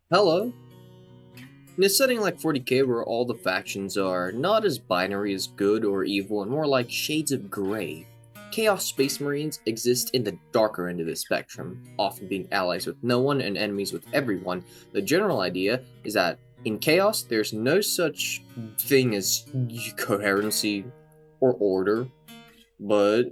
Hello. In a setting like 40k where all the factions are not as binary as good or evil and more like shades of grey, Chaos Space Marines exist in the darker end of the spectrum, often being allies with no one and enemies with everyone. The general idea is that in Chaos, there's no such thing as coherency or order, but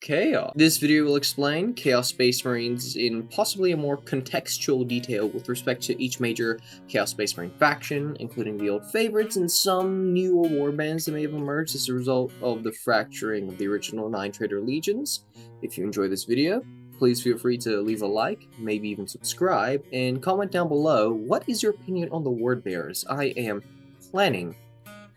Chaos. This video will explain Chaos Space Marines in possibly a more contextual detail with respect to each major Chaos Space Marine faction, including the old favorites and some newer warbands that may have emerged as a result of the fracturing of the original 9 Traitor Legions. If you enjoy this video, please feel free to leave a like, maybe even subscribe, and comment down below what is your opinion on the Word Bearers. I am planning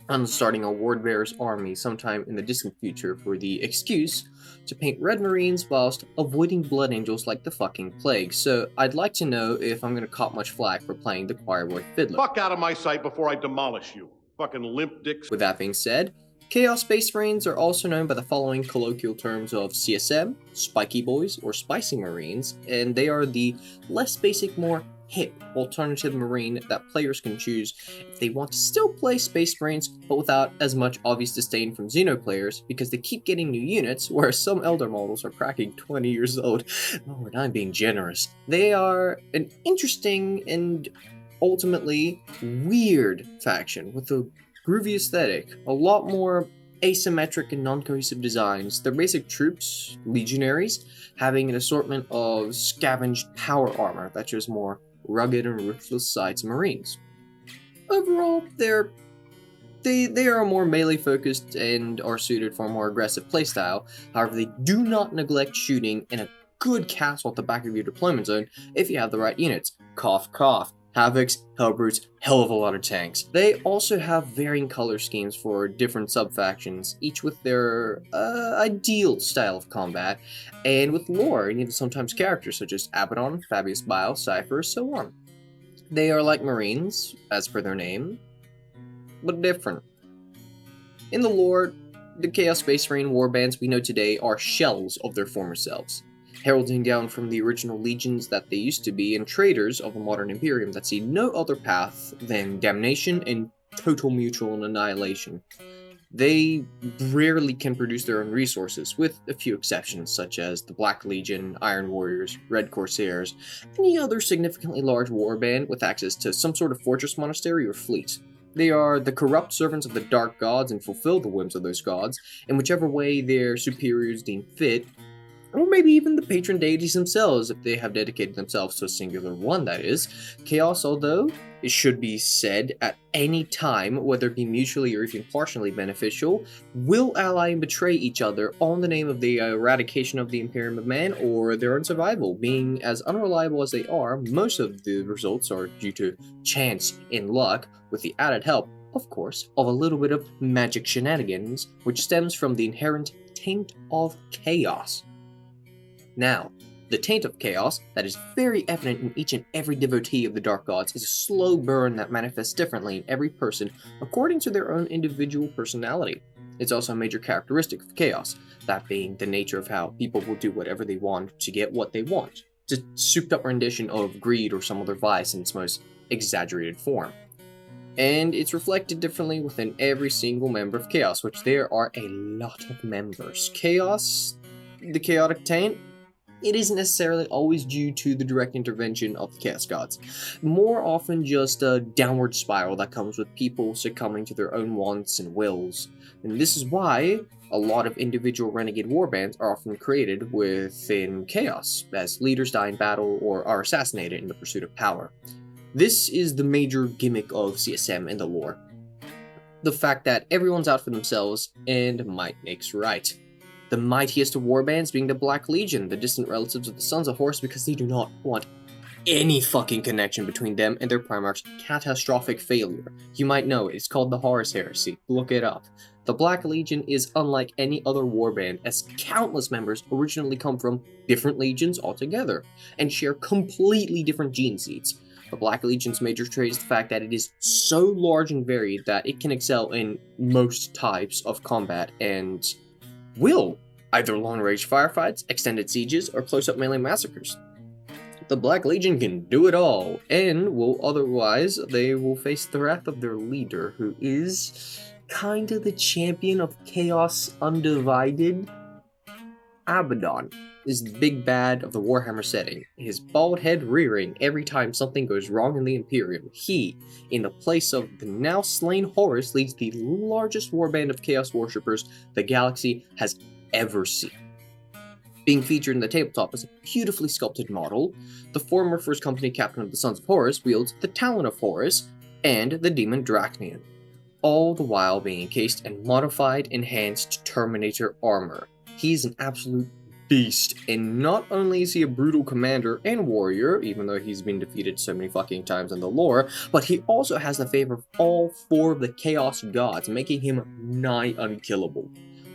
on starting a Ward Bearers army sometime in the distant future for the excuse to paint red marines whilst avoiding blood angels like the fucking plague. So I'd like to know if I'm gonna cop much flack for playing the choir boy fiddler. Fuck out of my sight before I demolish you. Fucking limp dicks. With that being said, Chaos Space Marines are also known by the following colloquial terms of CSM, Spiky Boys, or Spicy Marines, and they are the less basic, more hip alternative marine that players can choose if they want to still play Space Marines, but without as much obvious disdain from Xeno players, because they keep getting new units, whereas some Elder models are cracking 20 years old. Oh, and I'm being generous. They are an interesting and ultimately weird faction with a groovy aesthetic, a lot more asymmetric and non-cohesive designs. Their basic troops, legionaries, having an assortment of scavenged power armor that shows more rugged and ruthless sides of Marines. Overall, they are more melee focused and are suited for a more aggressive playstyle. However, they do not neglect shooting in a good castle at the back of your deployment zone if you have the right units. Cough, cough. Havocs, Hellbrutes, hell of a lot of tanks. They also have varying color schemes for different sub-factions, each with their ideal style of combat, and with lore and even sometimes characters such as Abaddon, Fabius Bile, Cypher, so on. They are like Marines, as per their name, but different. In the lore, the Chaos Space Marine warbands we know today are shells of their former selves, heralding down from the original legions that they used to be and traitors of a modern imperium that see no other path than damnation and total mutual annihilation. They rarely can produce their own resources, with a few exceptions such as the Black Legion, Iron Warriors, Red Corsairs, any other significantly large warband with access to some sort of fortress monastery or fleet. They are the corrupt servants of the dark gods and fulfill the whims of those gods, in whichever way their superiors deem fit, or maybe even the patron deities themselves if they have dedicated themselves to a singular one, that is. Chaos, although it should be said at any time, whether it be mutually or even partially beneficial, will ally and betray each other on the name of the eradication of the Imperium of Man or their own survival. Being as unreliable as they are, most of the results are due to chance and luck, with the added help, of course, of a little bit of magic shenanigans, which stems from the inherent taint of chaos. Now, the taint of chaos that is very evident in each and every devotee of the dark gods is a slow burn that manifests differently in every person according to their own individual personality. It's also a major characteristic of chaos, that being the nature of how people will do whatever they want to get what they want. It's a souped up rendition of greed or some other vice in its most exaggerated form. And it's reflected differently within every single member of Chaos, which there are a lot of members. Chaos, the chaotic taint, it isn't necessarily always due to the direct intervention of the Chaos Gods. More often just a downward spiral that comes with people succumbing to their own wants and wills. And this is why a lot of individual renegade warbands are often created within Chaos, as leaders die in battle or are assassinated in the pursuit of power. This is the major gimmick of CSM in the lore. The fact that everyone's out for themselves, and might makes right. The mightiest of warbands being the Black Legion, the distant relatives of the Sons of Horus, because they do not want any fucking connection between them and their Primarch's catastrophic failure. You might know it, it's called the Horus Heresy, look it up. The Black Legion is unlike any other warband, as countless members originally come from different legions altogether, and share completely different gene seeds. The Black Legion's major trait is the fact that it is so large and varied that it can excel in most types of combat and will either long-range firefights, extended sieges, or close-up melee massacres. The Black Legion can do it all, and they will face the wrath of their leader, who is kinda the champion of Chaos Undivided. Abaddon is the big bad of the Warhammer setting, his bald head rearing every time something goes wrong in the Imperium. He, in the place of the now slain Horus, leads the largest warband of Chaos worshippers the galaxy has ever seen. Being featured in the tabletop as a beautifully sculpted model, the former First Company captain of the Sons of Horus wields the Talon of Horus and the Demon Drachnian, all the while being encased in modified, enhanced Terminator armor. He's an absolute beast, and not only is he a brutal commander and warrior, even though he's been defeated so many fucking times in the lore, but he also has the favor of all 4 of the Chaos Gods, making him nigh unkillable.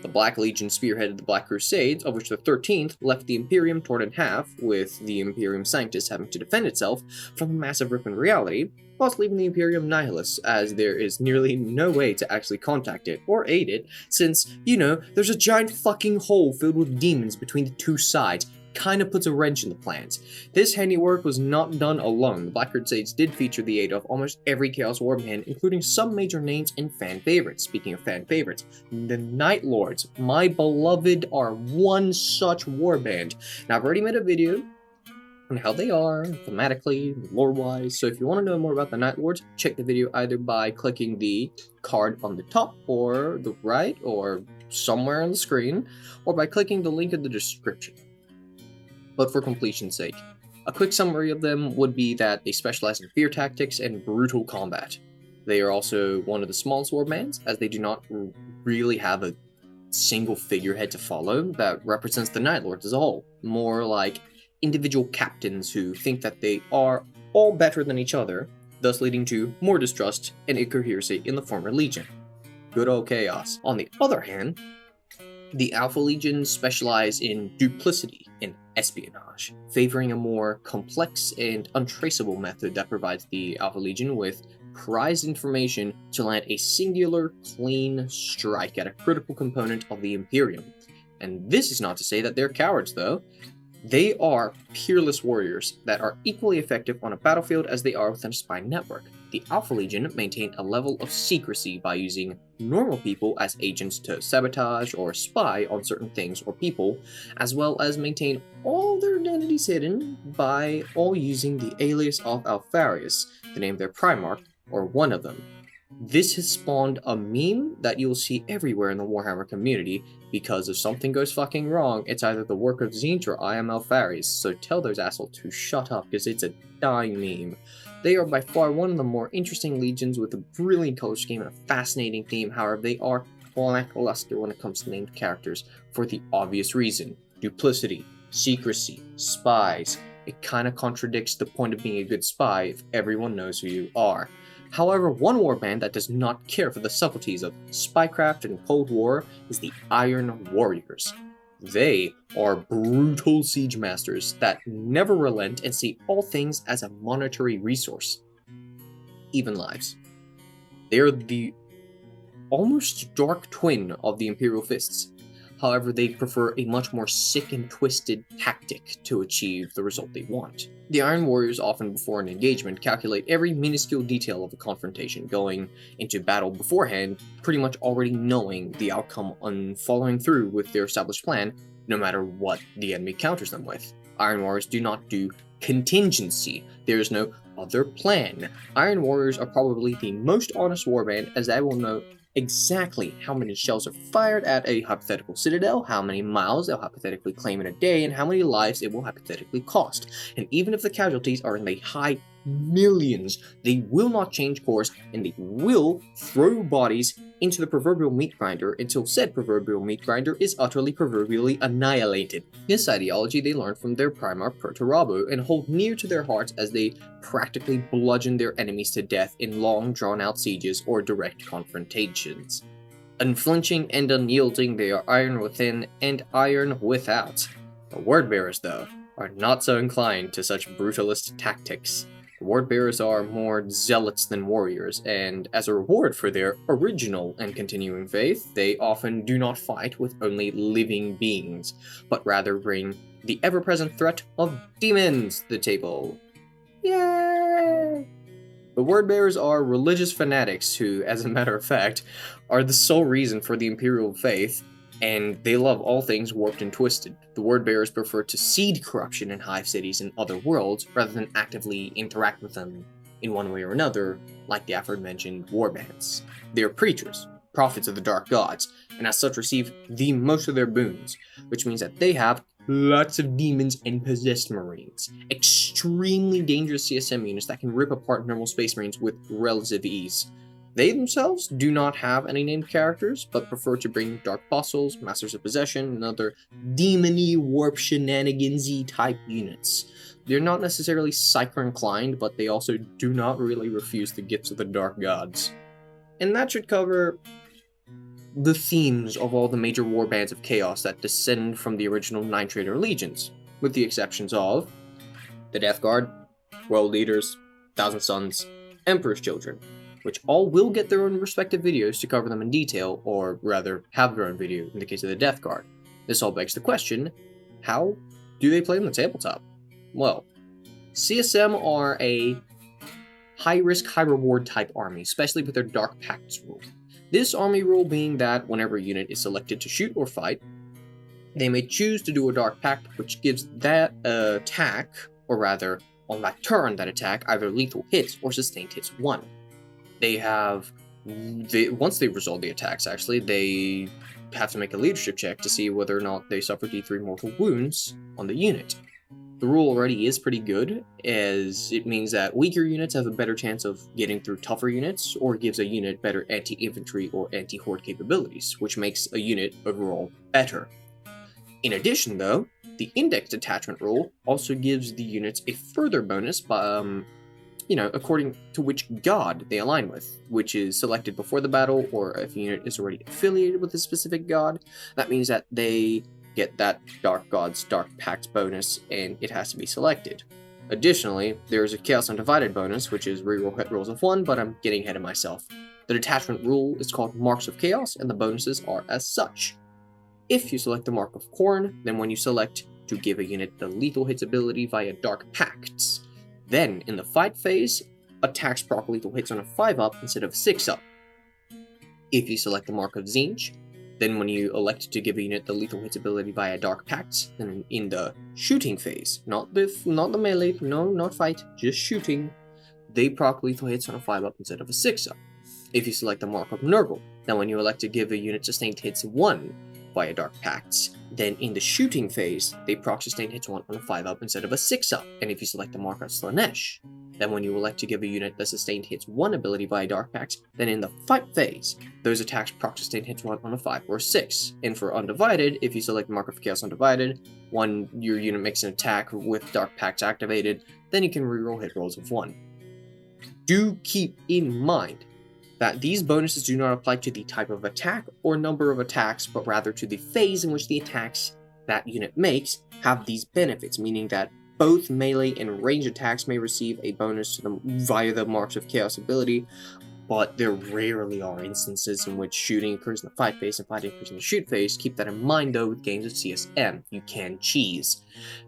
The Black Legion spearheaded the Black Crusades, of which the 13th left the Imperium torn in half, with the Imperium Sanctus having to defend itself from a massive rip in reality, whilst leaving the Imperium nihilus, as there is nearly no way to actually contact it or aid it, since, there's a giant fucking hole filled with demons between the 2 sides. Kinda puts a wrench in the plans. This handiwork was not done alone. The Black Crusades did feature the aid of almost every Chaos Warband, including some major names and fan favorites. Speaking of fan favorites, the Night Lords, my beloved, are one such warband. Now, I've already made a video on how they are, thematically, lore-wise, so if you want to know more about the Night Lords, check the video either by clicking the card on the top, or the right, or somewhere on the screen, or by clicking the link in the description. But for completion's sake, a quick summary of them would be that they specialize in fear tactics and brutal combat. They are also one of the smallest warbands, as they do not really have a single figurehead to follow that represents the Night Lords as a whole, more like individual captains who think that they are all better than each other, thus leading to more distrust and incoherency in the former Legion. Good old chaos. On the other hand, the Alpha Legion specialize in duplicity and espionage, favoring a more complex and untraceable method that provides the Alpha Legion with prized information to land a singular, clean strike at a critical component of the Imperium. And this is not to say that they're cowards, though. They are peerless warriors that are equally effective on a battlefield as they are within a spy network. The Alpha Legion maintain a level of secrecy by using normal people as agents to sabotage or spy on certain things or people, as well as maintain all their identities hidden by all using the alias of Alpharius, the name of their Primarch, or one of them. This has spawned a meme that you'll see everywhere in the Warhammer community, because if something goes fucking wrong, it's either the work of Zinch or I am Alpharius, so tell those assholes to shut up, because it's a dying meme. They are by far one of the more interesting legions with a brilliant color scheme and a fascinating theme. However, they are lackluster when it comes to named characters, for the obvious reason: duplicity, secrecy, spies. It kinda contradicts the point of being a good spy if everyone knows who you are. However, one warband that does not care for the subtleties of spycraft and Cold War is the Iron Warriors. They are brutal siege masters that never relent and see all things as a monetary resource, even lives. They are the almost dark twin of the Imperial Fists. However, they prefer a much more sick and twisted tactic to achieve the result they want. The Iron Warriors often, before an engagement, calculate every minuscule detail of a confrontation, going into battle beforehand, pretty much already knowing the outcome and following through with their established plan, no matter what the enemy counters them with. Iron Warriors do not do contingency. There is no other plan. Iron Warriors are probably the most honest warband, as they will know exactly how many shells are fired at a hypothetical citadel, how many miles they'll hypothetically claim in a day, and how many lives it will hypothetically cost. And even if the casualties are in the high millions, they will not change course, and they will throw bodies into the proverbial meat grinder until said proverbial meat grinder is utterly proverbially annihilated. This ideology they learned from their Primarch Perturabo and hold near to their hearts as they practically bludgeon their enemies to death in long drawn-out sieges or direct confrontations. Unflinching and unyielding, they are iron within and iron without. The Wordbearers, though, are not so inclined to such brutalist tactics. Wordbearers are more zealots than warriors, and as a reward for their original and continuing faith, they often do not fight with only living beings, but rather bring the ever-present threat of demons to the table. Yay! The word bearers are religious fanatics who, as a matter of fact, are the sole reason for the imperial faith, and they love all things warped and twisted. The word bearers prefer to seed corruption in hive cities and other worlds, rather than actively interact with them in one way or another, like the aforementioned warbands. They are preachers, prophets of the dark gods, and as such receive the most of their boons, which means that they have lots of demons and possessed marines. Extremely dangerous CSM units that can rip apart normal space marines with relative ease. They themselves do not have any named characters, but prefer to bring Dark Apostles, Masters of Possession, and other demony warp shenanigansy type units. They're not necessarily psycho inclined, but they also do not really refuse the gifts of the Dark Gods. And that should cover the themes of all the major warbands of chaos that descend from the original 9 Trader Legions, with the exceptions of the Death Guard, World Leaders, Thousand Sons, Emperor's Children, which all will get their own respective videos to cover them in detail, or rather, have their own video in the case of the Death Guard. This all begs the question, how do they play on the tabletop? Well, CSM are a high-risk, high-reward type army, especially with their Dark Pacts rule. This army rule being that whenever a unit is selected to shoot or fight, they may choose to do a Dark Pact, which gives that attack, or rather, on that turn, that attack, either lethal hits or sustained hits 1. Once they resolve the attacks, actually, they have to make a leadership check to see whether or not they suffer D3 mortal wounds on the unit. The rule already is pretty good, as it means that weaker units have a better chance of getting through tougher units, or gives a unit better anti-infantry or anti-horde capabilities, which makes a unit overall better. In addition, though, the indexed attachment rule also gives the units a further bonus by, according to which god they align with, which is selected before the battle, or if a unit is already affiliated with a specific god. That means that they get that Dark God's Dark Pact bonus, and it has to be selected. Additionally, there is a Chaos Undivided bonus, which is reroll hit rolls of 1, but I'm getting ahead of myself. The detachment rule is called Marks of Chaos, and the bonuses are as such. If you select the Mark of Khorne, then when you select to give a unit the lethal hits ability via Dark Pacts, then in the fight phase, attacks proc lethal hits on a 5-up instead of a 6-up. If you select the Mark of Tzeentch, then when you elect to give a unit the lethal hits ability via Dark Pacts, then in the shooting phase, not the melee, no, not fight, just shooting, they proc lethal hits on a 5-up instead of a 6-up. If you select the Mark of Nurgle, then when you elect to give a unit sustained hits 1 via Dark Pacts, then in the shooting phase, they proc sustained hits 1 on a 5-up instead of a 6-up. And if you select the Mark of Slanesh, then when you elect to give a unit the sustained hits 1 ability via Dark Pacts, then in the fight phase, those attacks proc sustained hits 1 on a 5 or 6. And for Undivided, if you select the Mark of Chaos Undivided, when your unit makes an attack with Dark Pacts activated, then you can reroll hit rolls of 1. Do keep in mind that these bonuses do not apply to the type of attack or number of attacks, but rather to the phase in which the attacks that unit makes have these benefits, meaning that both melee and ranged attacks may receive a bonus to them via the Marks of Chaos ability, but there rarely are instances in which shooting occurs in the fight phase and fighting occurs in the shoot phase. Keep that in mind though with games of CSM, you can cheese.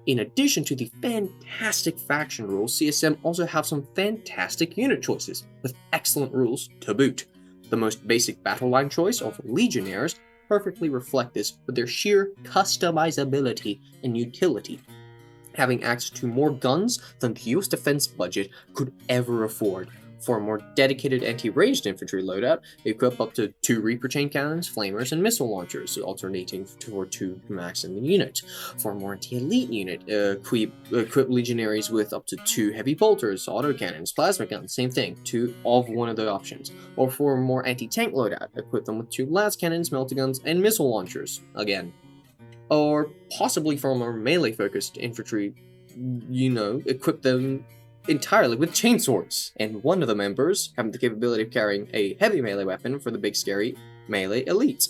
In addition to the fantastic faction rules, CSM also have some fantastic unit choices, with excellent rules to boot. The most basic battle line choice of Legionnaires perfectly reflect this with their sheer customizability and utility, having access to more guns than the US defense budget could ever afford. For a more dedicated anti-ranged infantry loadout, equip up to 2 Reaper chain cannons, flamers, and missile launchers, alternating toward 2 max in the unit. For a more anti-elite unit, equip legionaries with up to 2 heavy bolters, autocannons, plasma guns, same thing, 2 of one of the options. Or for a more anti-tank loadout, equip them with 2 las cannons, melta guns, and missile launchers, again. Or possibly for a more melee-focused infantry, equip them entirely with chainswords, and one of the members having the capability of carrying a heavy melee weapon for the big scary melee elite.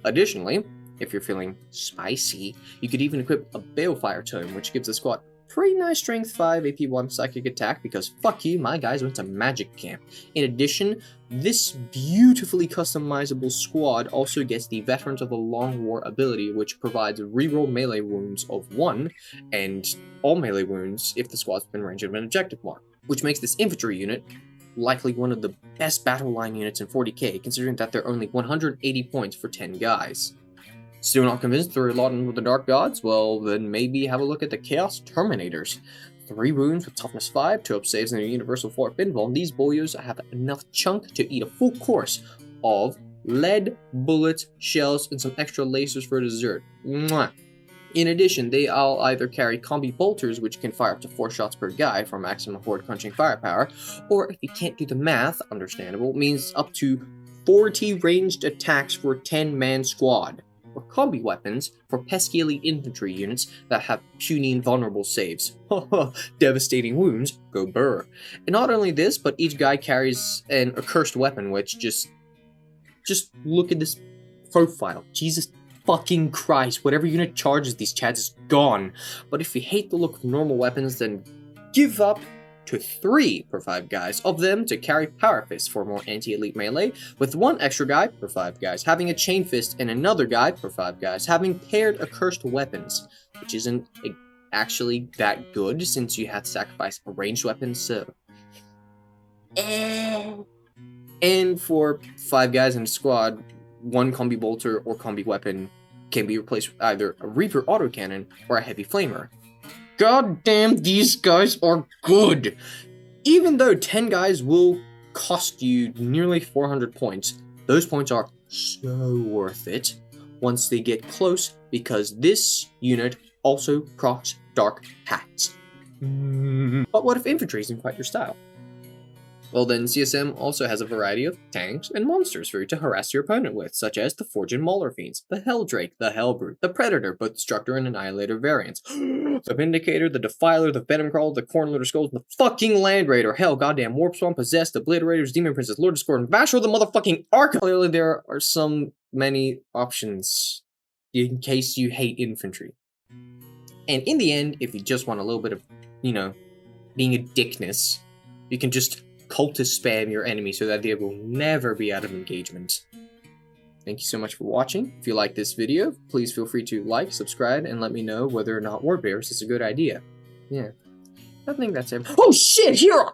Additionally, if you're feeling spicy, you could even equip a balefire tome, which gives the squad pretty nice strength 5 AP1 psychic attack because fuck you, my guys went to magic camp. In addition, this beautifully customizable squad also gets the Veterans of the Long War ability, which provides reroll melee wounds of 1 and all melee wounds if the squad's been ranged of an objective mark, which makes this infantry unit likely one of the best battle line units in 40k, considering that they're only 180 points for 10 guys. Still not convinced they're a lot with the Dark Gods? Well, then maybe have a look at the Chaos Terminators. 3 wounds with toughness 5, 2 up saves, and a universal 4 pinball. These boyos have enough chunk to eat a full course of lead, bullets, shells, and some extra lasers for dessert. Mwah. In addition, they all either carry combi bolters, which can fire up to 4 shots per guy for maximum horde crunching firepower, or if you can't do the math, understandable, means up to 40 ranged attacks for a 10-man squad, or combi weapons for pesky elite infantry units that have puny and vulnerable saves. Devastating wounds, go burr. And not only this, but each guy carries an accursed weapon, which just look at this profile. Jesus fucking Christ, whatever unit charges these chads is gone. But if you hate the look of normal weapons, then give up to 3 per 5 guys of them to carry Power Fist for more anti-elite melee, with 1 extra guy per 5 guys having a Chain Fist and another guy per 5 guys having paired accursed weapons, which isn't actually that good since you have to sacrifice a ranged weapon, so... And for 5 guys in a squad, 1 combi bolter or combi weapon can be replaced with either a Reaper autocannon or a heavy flamer. God damn, these guys are good! Even though 10 guys will cost you nearly 400 points, those points are so worth it once they get close, because this unit also procs Dark Hats. But what if infantry isn't quite your style? Well then, CSM also has a variety of tanks and monsters for you to harass your opponent with, such as the Forged Mauler Fiends, the Helldrake, the Hellbrute, the Predator, both Destructor and Annihilator variants, the Vindicator, the Defiler, the Venom Crawler, the Cornlooter Skulls, and the fucking Land Raider, hell, goddamn Warp Swarm, Possessed, the Obliterators, Demon Princess, Lord Discord, and Vasher the motherfucking Arc! Clearly there are many options in case you hate infantry. And in the end, if you just want a little bit of, being a dickness, you can just cultist spam your enemy so that they will never be out of engagement. Thank you so much for watching. If you like this video, please feel free to like, subscribe, and let me know whether or not War Bears is a good idea. Yeah. I think that's it. Oh shit, here!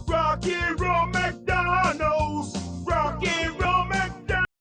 Rocky Road McDonald's! Rocky